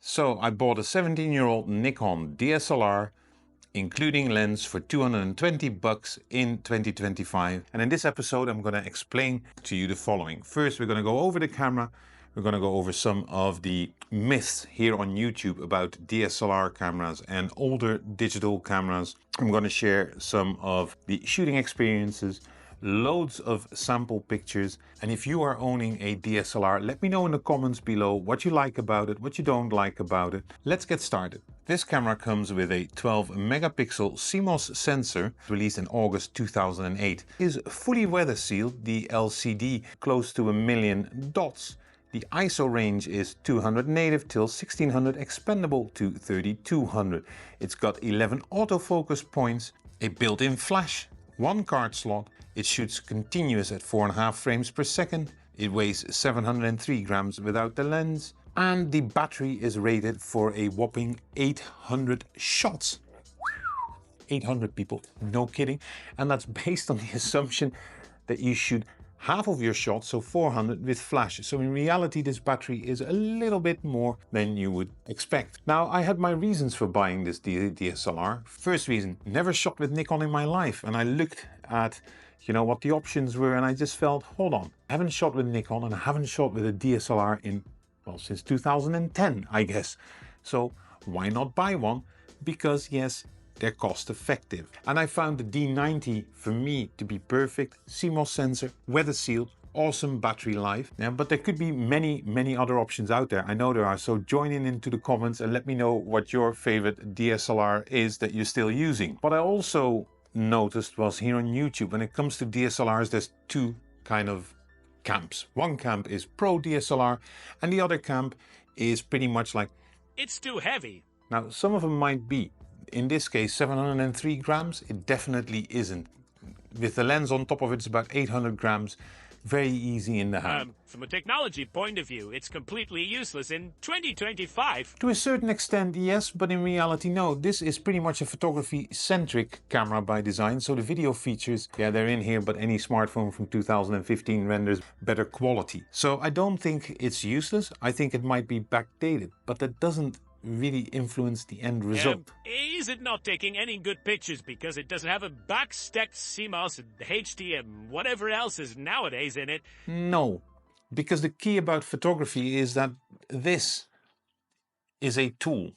So I bought a 17-year-old Nikon DSLR, including lens, for 220 bucks in 2025. And in this episode, I'm going to explain to you the following. First, we're going to go over the camera. We're going to go over some of the myths here on YouTube about DSLR cameras and older digital cameras. I'm going to share some of the shooting experiences, loads of sample pictures, and if you are owning a DSLR, let me know in the comments below what you like about it, what you don't like about it. Let's get started. This camera comes with a 12 megapixel CMOS sensor released in August 2008. It is fully weather sealed, the LCD close to 1,000,000 dots. The ISO range is 200 native till 1600 expandable to 3200. It's got 11 autofocus points, a built-in flash, one card slot. It shoots continuous at 4.5 frames per second. It weighs 703 grams without the lens. And the battery is rated for a whopping 800 shots. 800 people, no kidding. And that's based on the assumption that you shoot half of your shots, so 400 with flash. So in reality, this battery is a little bit more than you would expect. Now, I had my reasons for buying this DSLR. First reason, never shot with Nikon in my life. And I looked at, what the options were, and I just felt, hold on, I haven't shot with Nikon and I haven't shot with a DSLR since 2010, I guess. So why not buy one? Because yes, they're cost effective. And I found the D90 for me to be perfect. CMOS sensor, weather sealed, awesome battery life. Yeah, but there could be many other options out there. I know there are. So join in into the comments and let me know what your favorite DSLR is that you're still using. What I also noticed was here on YouTube, when it comes to DSLRs, there's two kind of camps. One camp is pro DSLR and the other camp is pretty much like, it's too heavy. Now, some of them might be. In this case, 703 grams, it definitely isn't. With the lens on top of it, it's about 800 grams. Very easy in the hand. From a technology point of view, it's completely useless in 2025. To a certain extent, yes, but in reality, no. This is pretty much a photography-centric camera by design, so the video features, yeah, they're in here, but any smartphone from 2015 renders better quality. So I don't think it's useless. I think it might be backdated, but that doesn't really influence the end result. Is it not taking any good pictures because it doesn't have a backstacked CMOS, HD, and whatever else is nowadays in it? No, because the key about photography is that this is a tool.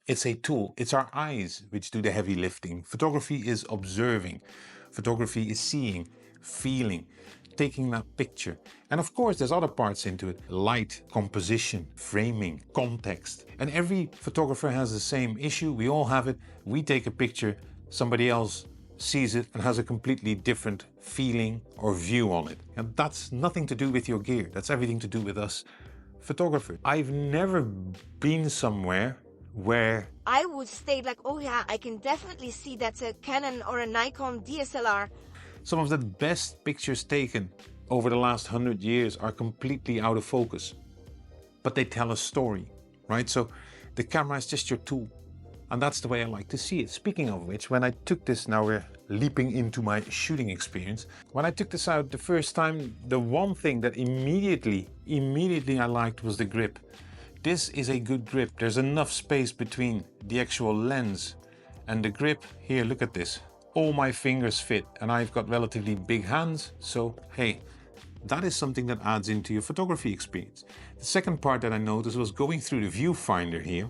It's a tool. It's our eyes which do the heavy lifting. Photography is observing. Photography is seeing, feeling, taking that picture. And of course, there's other parts into it. Light, composition, framing, context. And every photographer has the same issue. We all have it. We take a picture, somebody else sees it and has a completely different feeling or view on it. And that's nothing to do with your gear. That's everything to do with us photographers. I've never been somewhere where I would state like, oh yeah, I can definitely see that's a Canon or a Nikon DSLR. some of the best pictures taken over the last 100 years are completely out of focus. But they tell a story, right? So the camera is just your tool. And that's the way I like to see it. Speaking of which, when I took this, now we're leaping into my shooting experience. When I took this out the first time, the one thing that immediately I liked was the grip. This is a good grip. There's enough space between the actual lens and the grip. Here, look at this. All my fingers fit, and I've got relatively big hands. So, hey, that is something that adds into your photography experience. The second part that I noticed was going through the viewfinder here.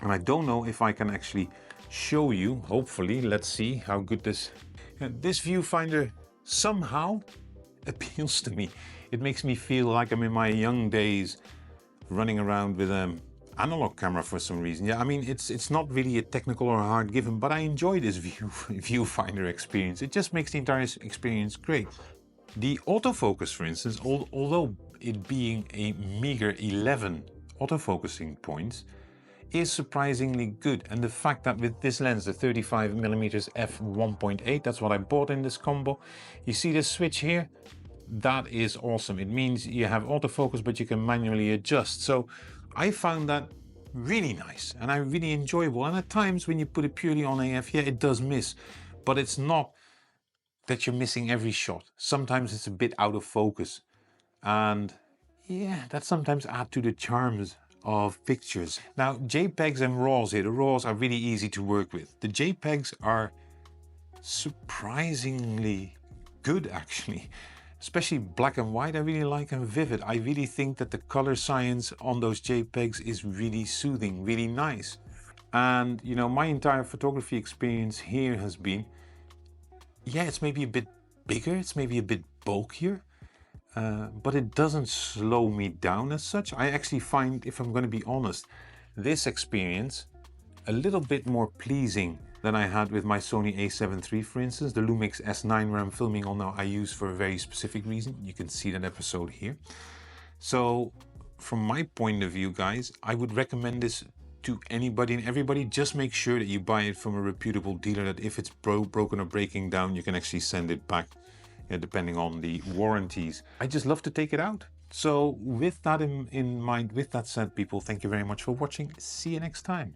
And I don't know if I can actually show you, hopefully. Let's see how good this viewfinder somehow appeals to me. It makes me feel like I'm in my young days running around with an analog camera for some reason. Yeah, I mean, it's not really a technical or hard given, but I enjoy this viewfinder experience. It just makes the entire experience great. The autofocus, for instance, although it being a meager 11 autofocusing points, is surprisingly good. And the fact that with this lens, the 35mm f1.8, that's what I bought in this combo. You see this switch here? That is awesome. It means you have autofocus, but you can manually adjust. So I found that really nice and I really enjoyable. And at times when you put it purely on AF, yeah, it does miss, but it's not that you're missing every shot. Sometimes it's a bit out of focus. And yeah, that sometimes adds to the charms of pictures. Now, JPEGs and RAWs here, the RAWs are really easy to work with. The JPEGs are surprisingly good actually. Especially black and white I really like, and vivid. I really think that the color science on those JPEGs is really soothing, really nice. And you know, my entire photography experience here has been, yeah, it's maybe a bit bigger, it's maybe a bit bulkier, but it doesn't slow me down as such. I actually find, if I'm going to be honest, this experience a little bit more pleasing than I had with my Sony A7 III, for instance. The Lumix S9 where I'm filming on now, I use for a very specific reason. You can see that episode here. So from my point of view, guys, I would recommend this to anybody and everybody. Just make sure that you buy it from a reputable dealer, that if it's broken or breaking down, you can actually send it back, depending on the warranties. I just love to take it out. So with that in mind, with that said, people, thank you very much for watching. See you next time.